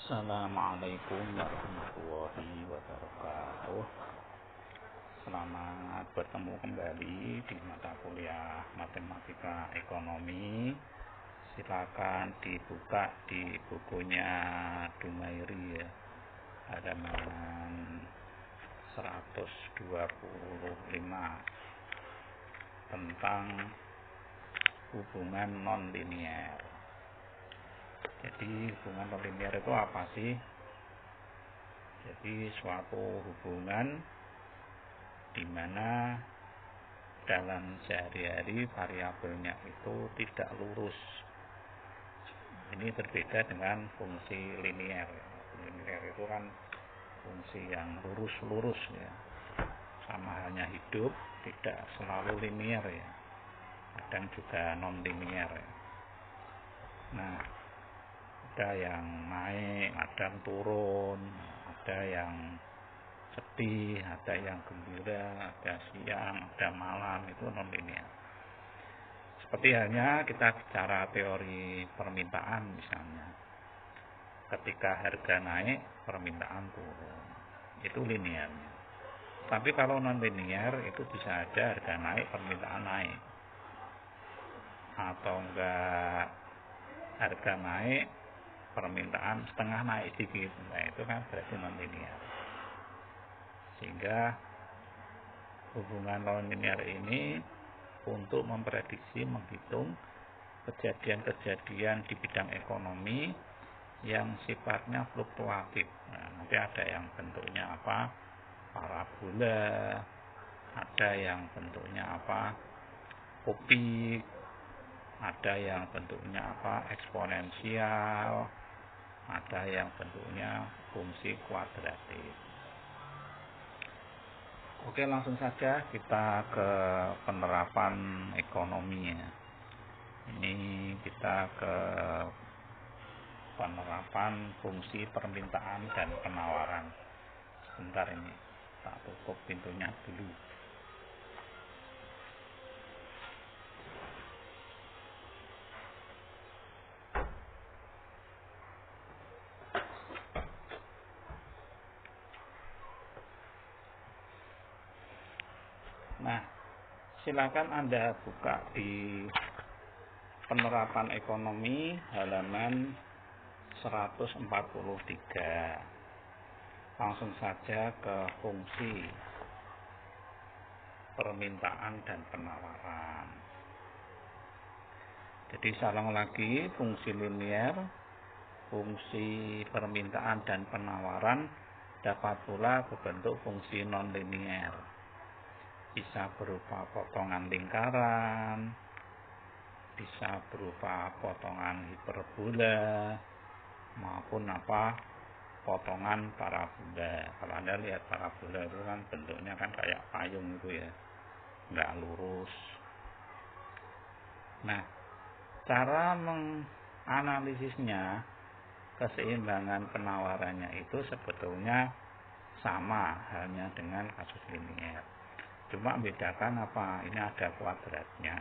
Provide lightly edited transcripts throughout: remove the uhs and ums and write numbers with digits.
Assalamualaikum warahmatullahi wabarakatuh. Selamat bertemu kembali di mata kuliah Matematika Ekonomi. Silakan dibuka di bukunya Dumairi halaman 125 tentang hubungan nonlinier. Jadi hubungan nonlinier itu apa sih? Jadi suatu hubungan di mana dalam sehari-hari variabelnya itu tidak lurus. Ini berbeda dengan fungsi linier. Linier itu kan fungsi yang lurus-lurus ya. Sama halnya hidup, tidak selalu linier ya. Kadang juga non-linier ya. Nah, ada yang naik, kadang turun, ada yang sedih, ada yang gembira, ada siang, ada malam, itu non-linier. Seperti halnya kita bicara teori permintaan misalnya. Ketika harga naik, permintaan turun. Itu linier. Tapi kalau non-linier itu bisa ada harga naik, permintaan naik. Atau enggak harga naik, permintaan setengah naik sedikit. Nah, itu kan berarti non-linier. Sehingga hubungan non-linier ini untuk memprediksi, menghitung kejadian-kejadian di bidang ekonomi yang sifatnya fluktuatif. Nah, nanti ada yang bentuknya apa? Parabola, ada yang bentuknya apa? Kopik, ada yang bentuknya apa? Eksponensial, ada yang bentuknya fungsi kuadratik. Oke, langsung saja kita ke penerapan ekonomi ya. Ini kita ke penerapan fungsi permintaan dan penawaran. Sebentar ini, tak tutup pintunya dulu. Nah, silakan Anda buka di penerapan ekonomi halaman 143. Langsung saja ke fungsi permintaan dan penawaran. Jadi saya ulang lagi, fungsi linier, fungsi permintaan dan penawaran dapat pula berbentuk fungsi non-linier. Bisa berupa potongan lingkaran, bisa berupa potongan hiperbola, maupun potongan parabola. Kalau Anda lihat parabola itu kan bentuknya kan kayak payung itu ya, nggak lurus. Nah, cara menganalisisnya, keseimbangan penawarannya itu sebetulnya sama halnya dengan kasus linier. Cuma bedakan apa? Ini ada kuadratnya.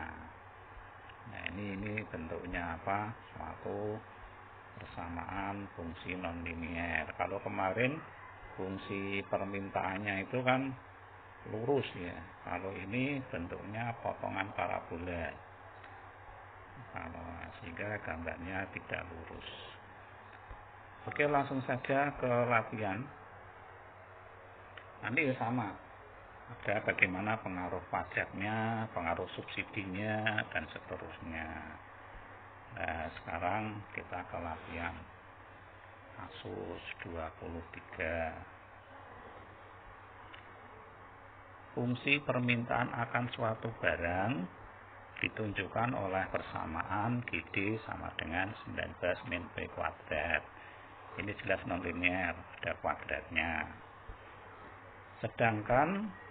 Nah, ini bentuknya apa? Suatu persamaan fungsi non-linier. Kalau kemarin fungsi permintaannya itu kan lurus ya. Kalau ini bentuknya potongan parabola. Sehingga gambarnya tidak lurus. Oke, langsung saja ke latihan. Nanti sama. Ada bagaimana pengaruh pajaknya, pengaruh subsidinya, dan seterusnya. Nah, sekarang kita ke latihan kasus 23. Fungsi permintaan akan suatu barang ditunjukkan oleh persamaan GD sama dengan 19 min B kuadrat. Ini jelas nonlinier, ada kuadratnya. Sedangkan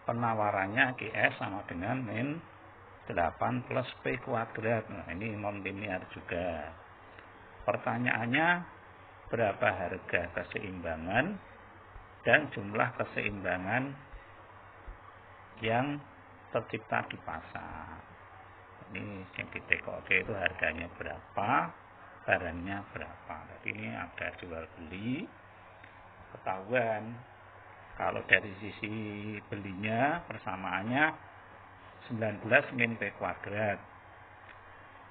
penawarannya GS sama dengan min 8 plus P kuadrat. Nah, ini nonlinier juga. Pertanyaannya, berapa harga keseimbangan dan jumlah keseimbangan yang tercipta di pasar. Ini yang ditekoke itu harganya berapa, barangnya berapa. Jadi ini ada jual beli, ketahuan kalau dari sisi belinya persamaannya 19 min P kuadrat.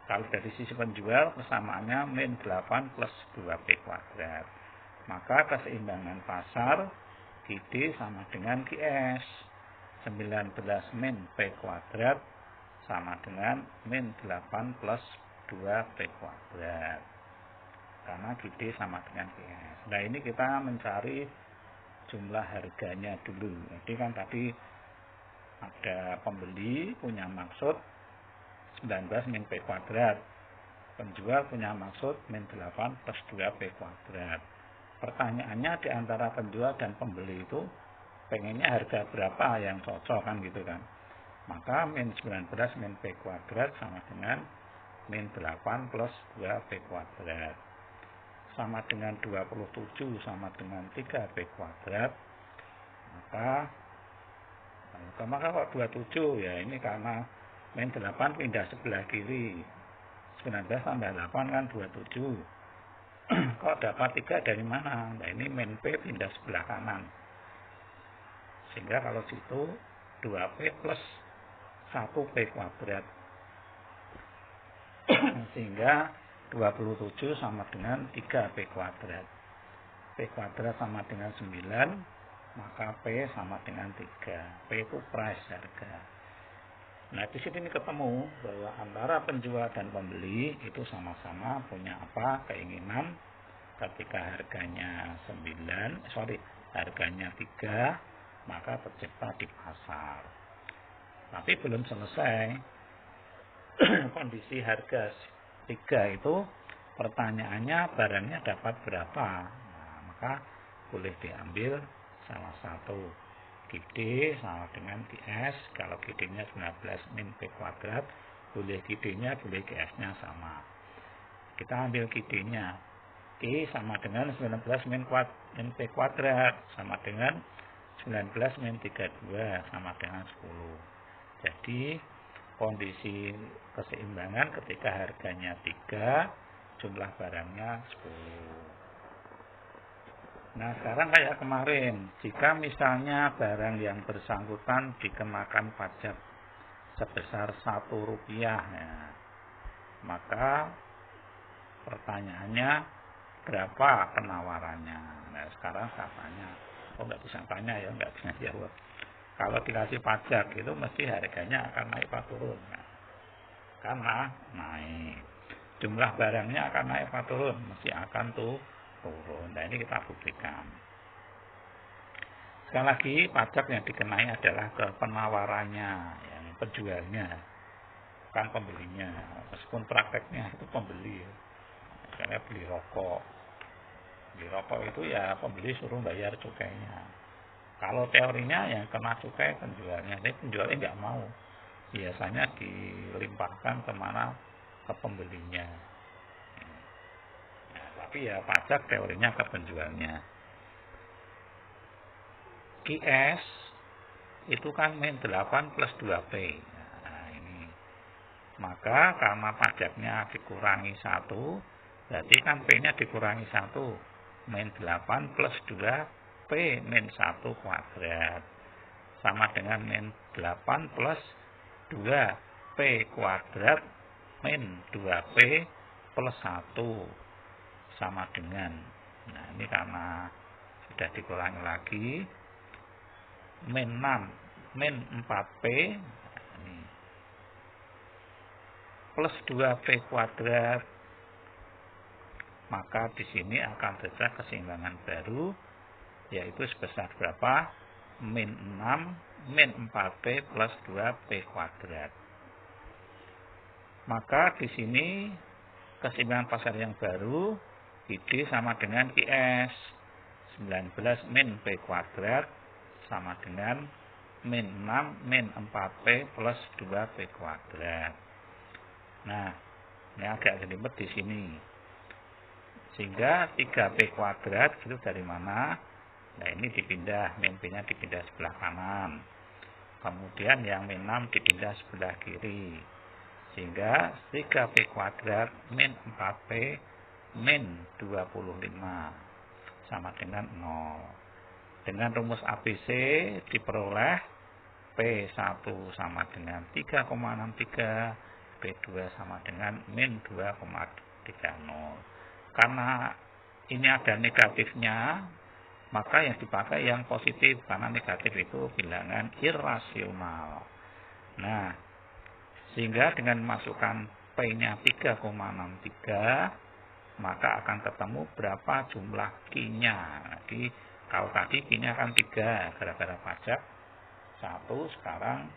Kalau dari sisi penjual persamaannya min 8 plus 2P kuadrat. Maka keseimbangan pasar QD sama dengan QS. 19 min P kuadrat sama dengan min 8 plus 2P kuadrat. Karena QD sama dengan QS. Nah ini kita mencari jumlah harganya dulu. Jadi kan tadi ada pembeli punya maksud 19 min P kuadrat. Penjual punya maksud min 8 plus 2P kuadrat. Pertanyaannya di antara penjual dan pembeli itu pengennya harga berapa yang cocok kan gitu kan. Maka min 19 min P kuadrat sama dengan min 8 plus 2P kuadrat. Sama dengan 27 sama dengan 3P kuadrat. Maka kok 27 ya ini karena min 8 pindah sebelah kiri. 19 tambah 8 kan 27. Kok dapat 3 dari mana? Nah ini min P pindah sebelah kanan. Sehingga kalau situ 2P plus 1P kuadrat. Sehingga 27 sama dengan 3P kuadrat. P kuadrat sama dengan 9, maka P sama dengan 3. P itu price harga. Nah di sini ketemu bahwa antara penjual dan pembeli itu sama-sama punya apa keinginan ketika harganya harganya 3 maka tercipta di pasar. Tapi belum selesai kondisi harga 3 itu pertanyaannya barangnya dapat berapa. Nah, maka boleh diambil salah satu QD sama dengan QS. Kalau QD-nya 19 min P kuadrat, boleh QD-nya, boleh QS-nya sama. Kita ambil QD-nya. Q sama dengan 19 min P kuadrat, sama dengan 19 min 32, sama dengan 10. Jadi, kondisi keseimbangan ketika harganya 3, jumlah barangnya 10. Nah sekarang kayak kemarin, jika misalnya barang yang bersangkutan dikenakan pajak sebesar Rp1 ya, maka pertanyaannya berapa penawarannya. Nah sekarang saya tanya, nggak bisa tanya ya, nggak bisa jawab. Kalau dikasih pajak itu mesti harganya akan naik atau turun. Nah, karena naik, jumlah barangnya akan naik atau turun, mesti akan turun. Nah ini kita buktikan. Sekali lagi pajak yang dikenai adalah ke penawarannya, yang penjualnya, bukan pembelinya. Meskipun prakteknya itu pembeli, karena beli rokok itu ya pembeli suruh bayar cukainya. Kalau teorinya yang kena cukai penjualnya, tapi penjualnya nggak mau. Biasanya dilimpahkan kemana, ke pembelinya. Tapi ya pajak teorinya ke penjualnya. QS itu kan min 8 plus 2P. Nah ini. Maka karena pajaknya dikurangi 1, berarti kan P-nya dikurangi 1. Min 8 plus 2P min 1 kuadrat. Sama dengan min 8 plus 2P kuadrat min 2P plus 1. Sama dengan, nah ini karena sudah dikurangi lagi, min 6 min 4P ini, plus 2P kuadrat, maka di sini akan terjadi keseimbangan baru, yaitu sebesar berapa? Min 6 min 4P plus 2P kuadrat. Maka di sini keseimbangan pasar yang baru QD sama dengan QS. 19 min P kuadrat sama dengan min 6 min 4P plus 2P kuadrat. Nah, ini agak ribet di sini. Sehingga 3P kuadrat itu dari mana? Nah, ini dipindah, min P-nya dipindah sebelah kanan. Kemudian yang min 6 dipindah sebelah kiri. Sehingga 3P kuadrat min 4P min 25 sama dengan 0. Dengan rumus ABC diperoleh P1 sama dengan 3,63, P2 sama dengan min 2,30. Karena ini ada negatifnya, maka yang dipakai yang positif, karena negatif itu bilangan irasional. Nah, sehingga dengan masukkan P-nya 3,63, maka akan ketemu berapa jumlah Q-nya. Jadi, kalau tadi Q-nya kan 3, gara-gara pajak 1, sekarang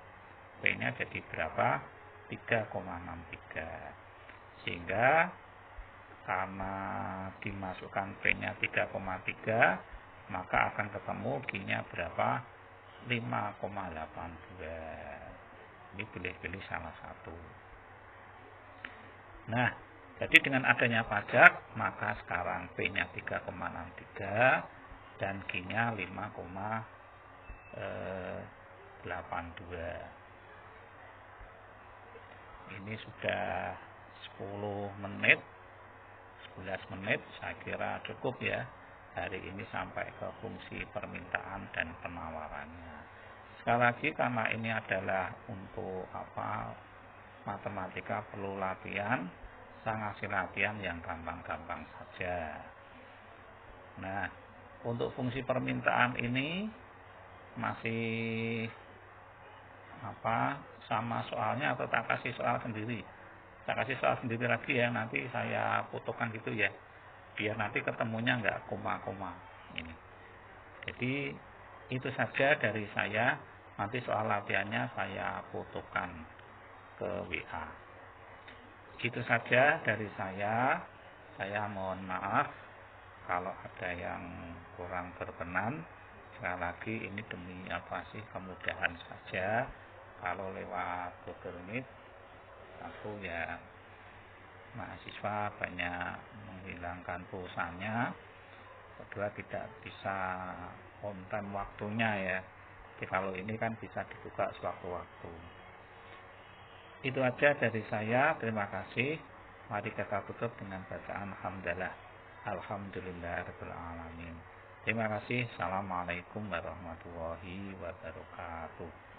P-nya jadi berapa? 3,63. Sehingga karena dimasukkan P-nya 3,3, maka akan ketemu Q-nya berapa? 5,82. Ini pilih-pilih salah satu. Nah, jadi dengan adanya pajak, maka sekarang P-nya 3,63 dan Q-nya 5,82. Ini sudah 10 menit, 11 menit, saya kira cukup ya. Hari ini sampai ke fungsi permintaan dan penawarannya. Sekali lagi, karena ini adalah untuk matematika perlu latihan, saya ngasih latihan yang gampang-gampang saja. Nah, untuk fungsi permintaan ini masih sama soalnya atau tak kasih soal sendiri? Saya kasih soal sendiri lagi ya, nanti saya fotokan gitu ya, biar nanti ketemunya nggak koma-koma ini. Jadi itu saja dari saya. Nanti soal latihannya saya fotokan ke WA. Gitu saja dari saya. Saya mohon maaf kalau ada yang kurang berkenan. Sekali lagi ini demi kemudahan saja. Kalau lewat Google Meet, aku ya mahasiswa banyak menghilangkan pulsanya. Kedua, tidak bisa on time waktunya ya. Jadi kalau ini kan bisa dibuka sewaktu-waktu. Itu aja dari saya. Terima kasih. Mari kita tutup dengan bacaan hamdalah. Alhamdulillahirabbil alamin. Terima kasih. Assalamualaikum warahmatullahi wabarakatuh.